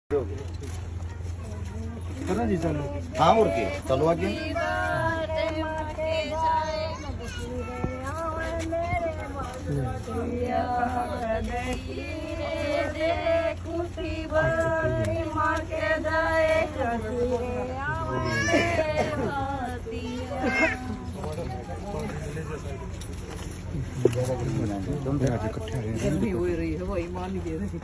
जी चलो। हाँ और के चलो आगे। गर्मी हो रही है वही मान ही दे रही।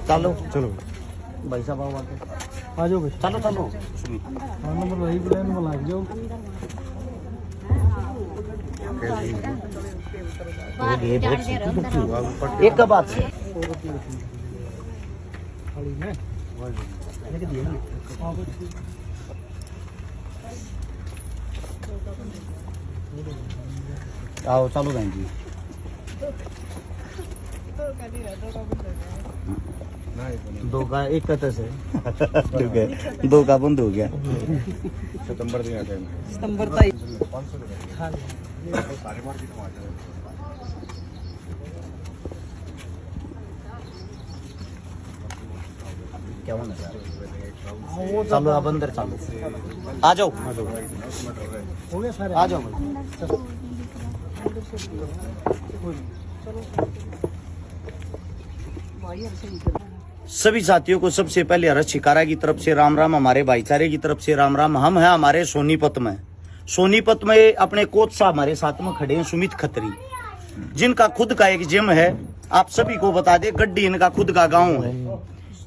चलो चलो भाई साहब आओ आगे। आ जाओ भाई। चलो चलो हाँ नंबर वही प्लान में लाग जाओ। एक का बात से खाली में आओ चलो बहन जी। दो का एक का तो है दो का बंद हो गया। सितंबर दिन आते हैं। सितंबर तक क्या होना चलो आप अंदर चलो। आ जाओ हो गया सारे। आ जाओ सभी साथियों को सबसे पहले हर्ष शिकारा की तरफ से राम राम, हमारे भाईचारे की तरफ से राम राम। हम हैं हमारे सोनीपत में अपने कोच साहब हमारे साथ में खड़े हैं, सुमित खत्री, जिनका खुद का एक जिम है। आप सभी को बता दें गड्डी इनका खुद का गांव है।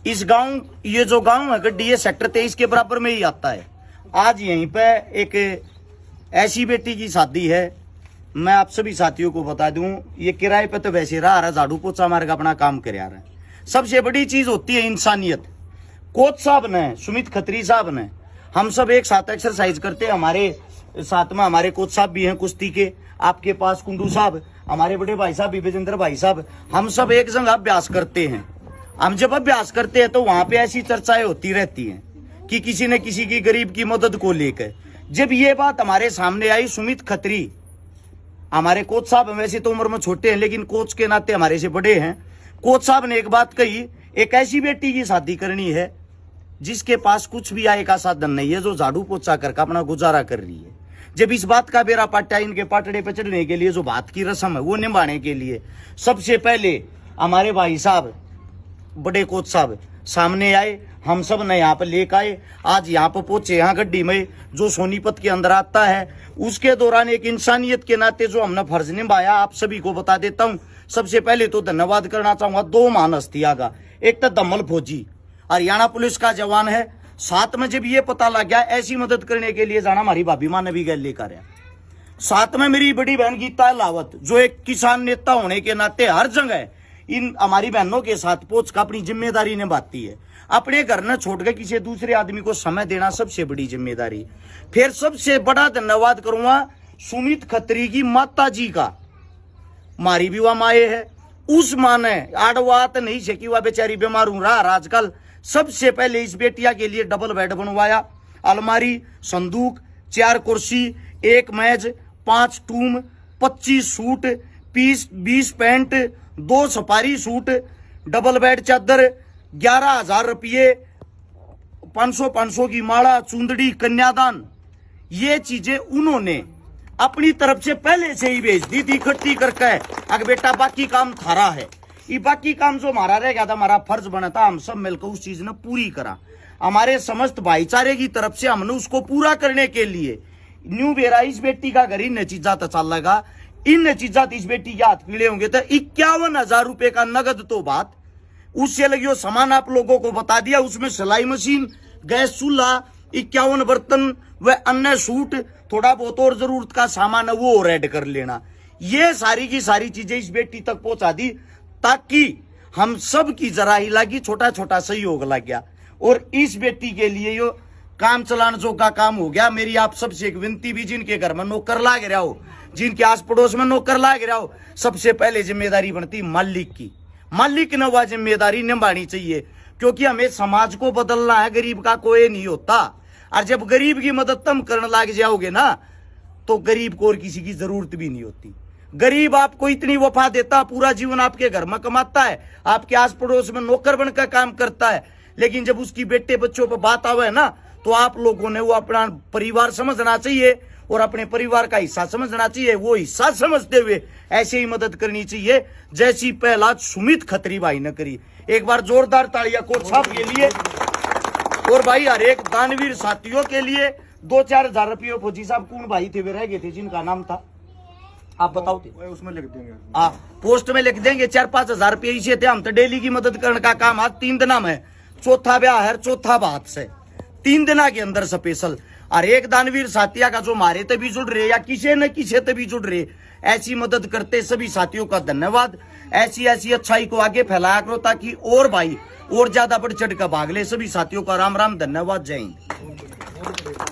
इस गांव ये जो गांव है गड्डी ये सेक्टर 23 के बराबर में ही आता है। आज यहीं पे एक ऐसी बेटी की शादी है। मैं आप सभी साथियों को बता दूं ये किराए पे तो वैसे रहा झाड़ू पोछा मार का अपना काम कर रहा है। सबसे बड़ी चीज होती है इंसानियत। कोच साहब ने, सुमित खत्री साहब ने, हम सब एक साथ एक्सरसाइज करते हैं। हमारे साथ में हमारे कोच साहब भी हैं कुश्ती के, आपके पास कुंडू साहब, हमारे बड़े भाई साहब विजेंद्र भाई साहब, हम सब एक जगह अभ्यास करते हैं। हम जब अभ्यास करते हैं तो वहां पे ऐसी चर्चाएं होती रहती हैं कि किसी न किसी की गरीब की मदद को लेकर। जब ये बात हमारे सामने आई, सुमित खत्री हमारे कोच साहब वैसे तो उम्र में छोटे हैं लेकिन कोच के नाते हमारे से बड़े हैं। कोच साहब ने एक बात कही, एक ऐसी बेटी की शादी करनी है जिसके पास कुछ भी आय का साधन नहीं है, जो झाड़ू पोछा करके अपना गुजारा कर रही है। जब इस बात का बेरा पाटा इनके पाटड़े पे चढ़ने के लिए जो बात की रस्म है वो निभाने के लिए सबसे पहले हमारे भाई साहब बड़े कोच साहब सामने आए। हम सब ने यहाँ पर लेकर आए, आज यहाँ पर पहुंचे। यहाँ गड्डी में जो सोनीपत के अंदर आता है उसके दौरान एक इंसानियत के नाते जो हमने फर्ज निभाया आप सभी को बता देता हूँ। सबसे पहले तो धन्यवाद करना चाहूंगा दो महान हस्तियां का। एक तो दमल फौजी हरियाणा पुलिस का जवान है, साथ में जब ये पता लग गया ऐसी मदद करने के लिए जाना, हमारी भाभी माँ ने भी गैल लेकर आया। साथ में मेरी बड़ी बहन गीता लावत जो एक किसान नेता होने के नाते हर जगह इन हमारी बहनों के साथ पहुंच कर अपनी जिम्मेदारी निभाती है। अपने घर न छोड़ कर किसी दूसरे आदमी को समय देना सबसे बड़ी जिम्मेदारी। फिर सबसे बड़ा धन्यवाद करूंगा सुमित खत्री की माता जी का। मारी भी वह माए है, उस माँ ने आड़वात नहीं सकी, वह बेचारी बीमार हूं रहा आजकल। सबसे पहले इस बेटिया के लिए डबल बेड बनवाया, अलमारी, संदूक, 4 कुर्सी, 1 मेज, 5 टूम, 25 suit, 20 pant, 2 safari suit, double bed चादर, 11,000 रुपये, 500 की माला, चुंदड़ी, कन्यादान, ये चीजें उन्होंने अपनी तरफ से पहले से ही भेज दी थी इकट्ठी करके। अगर बेटा बाकी काम थारा है, ये बाकी काम जो हमारा रह गया था, हमारा फर्ज बना था, हम सब मिलकर उस चीज ने पूरी करा। हमारे समस्त भाईचारे की तरफ से हमने उसको पूरा करने के लिए न्यू बेरा इस बेटी का घर इन चीजा तो चल लगा। इन चीजा इस बेटी के हाथ पीड़े होंगे तो 51,000 रुपए का नगद तो बात उससे लगी। वो सामान आप लोगों को बता दिया, उसमें सिलाई मशीन, गैस चूल्हा, 51 बर्तन व अन्य सूट, थोड़ा बहुत और जरूरत का सामान है वो और ऐड कर लेना। ये सारी की सारी चीजें इस बेटी तक पहुंचा दी ताकि हम सब की जरा ही लगी, छोटा छोटा सहयोग लग गया और इस बेटी के लिए यो काम चलाने जो का काम हो गया। मेरी आप सबसे एक विनती भी, जिनके घर में नौकर लाग रहा हो, जिनके आस पड़ोस में नौकर लाग रहा हो, सबसे पहले जिम्मेदारी बनती मालिक की। मालिक ने वह जिम्मेदारी निभानी चाहिए क्योंकि हमें समाज को बदलना है, गरीब का कोई नहीं होता। और जब गरीब की मदद तुम करने लग जाओगे ना तो गरीब को और किसी की जरूरत भी नहीं होती। गरीब आपको इतनी वफा देता, पूरा जीवन आपके घर में कमाता है, आपके आस पड़ोस में नौकर बनकर काम करता है, लेकिन जब उसकी बेटे बच्चों पर बात आवे ना, तो आप लोगों ने वो अपना परिवार समझना चाहिए और अपने परिवार का हिस्सा समझना चाहिए। वो हिस्सा समझते हुए ऐसे ही मदद करनी चाहिए जैसी पहला सुमित खत्री भाई ने करी। एक बार जोरदार तालियां कोच साहब के लिए। और भाई हर एक दानवीर साथियों के लिए 2-4 हजार रुपये। फौजी साहब कौन भाई थे वे रह गए थे जिनका नाम था, आप बताओ थे? उसमें लिख देंगे, पोस्ट में लिख देंगे। 4-5 हजार रुपये इसे थे। हम तो डेली की मदद करने का काम आज 3 दिन में, चौथा ब्याह है, चौथा बात से 3 दिन के अंदर स्पेशल। और एक दानवीर साथिया का जो मारे तभी जुड़ रहे या किसी न किसी तभी जुड़ रहे, ऐसी मदद करते सभी साथियों का धन्यवाद। ऐसी अच्छाई को आगे फैलाया करो ताकि और भाई और ज्यादा बढ़ चढ़ कर भाग ले। सभी साथियों का राम राम, धन्यवाद, जय हिंद।